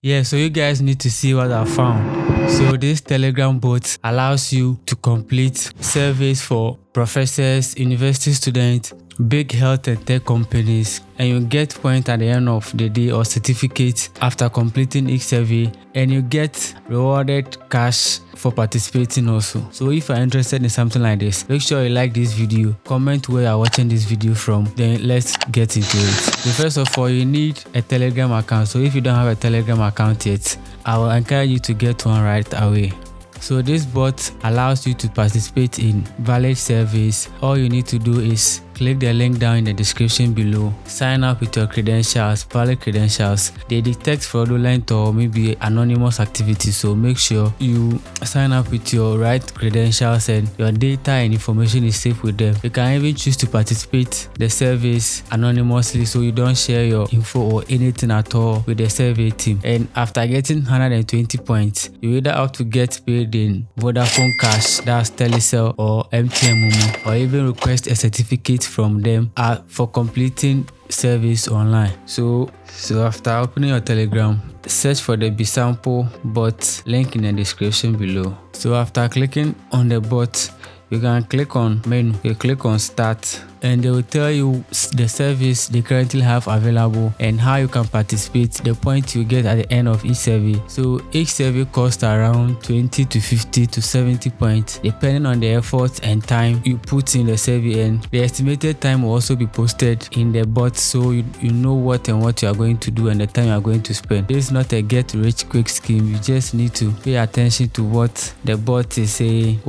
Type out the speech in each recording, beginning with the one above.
Yeah, so you guys need to see what I found. So this Telegram bot allows you to complete surveys for professors, university students, big health and tech companies, and you get points at the end of the day or certificates after completing each survey, and you get rewarded cash for participating also. So if you're interested in something like this, make sure you like this video, comment where you're watching this video from, then let's get into it. So first of all, you need a Telegram account. So if you don't have a Telegram account yet, I will encourage you to get one right away. So this bot allows you to participate in valid surveys. All you need to do is click the link down in the description below, sign up with your credentials, valid credentials. They detect fraudulent or maybe anonymous activity, so make sure you sign up with your right credentials and your data and information is safe with them. You can even choose to participate the surveys anonymously, so you don't share your info or anything at all with the survey team. And after getting 120 points, you either have to get paid in Vodafone Cash, that's Telecel or MTN Momo, or even request a certificate from them for completing service online. So after opening your Telegram, search for the Bisample bot, link in the description below. So after clicking on the bot, you can click on menu, you click on start, and they will tell you the service they currently have available and how you can participate, the points you get at the end of each survey. So each survey costs around 20 to 50 to 70 points depending on the effort and time you put in the survey, and the estimated time will also be posted in the bot, so you know what you are going to do and the time you are going to spend. This is not a get rich quick scheme. You just need to pay attention to what the bot is saying,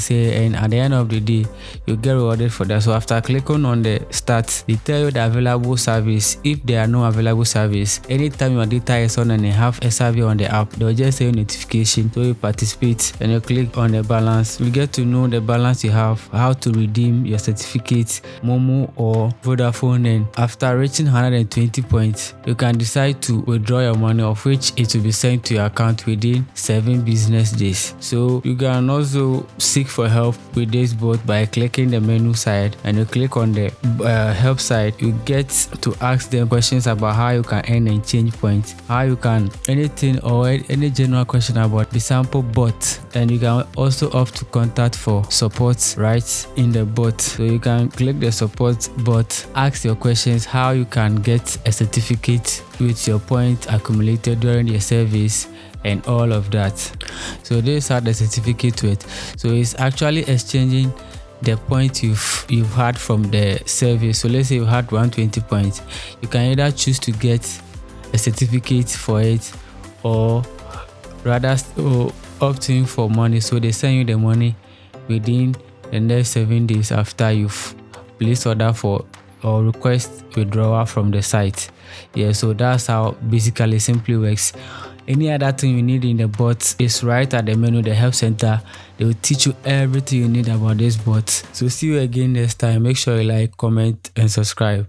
and at the end of the day you get rewarded for that. So after clicking on the start, they tell you the available service. If there are no available service, anytime your data is on and you have a survey on the app, they'll just say notification, so you participate and you click on the balance. You get to know the balance you have, how to redeem your certificates, Momo or Vodafone, and after reaching 120 points, you can decide to withdraw your money, of which it will be sent to your account within 7 business days. So you can also seek for help with this bot by clicking the menu side, and you click on the help side. You get to ask them questions about how you can earn and change points, how you can anything or any general question about the sample bot, and you can also opt to contact for support right in the bot. So you can click the support bot, ask your questions, how you can get a certificate with your points accumulated during the service and all of that. So this is how the certificate works. So it's actually exchanging the points you've had from the survey. So let's say you had 120 points, you can either choose to get a certificate for it or rather opting for money. So they send you the money within the next 7 days after you've placed order for or request withdrawal from the site. Yeah, so that's how basically simply works. Any other thing you need in the bot is right at the menu, the help center. They will teach you everything you need about this bot. So see you again next time. Make sure you like, comment and subscribe.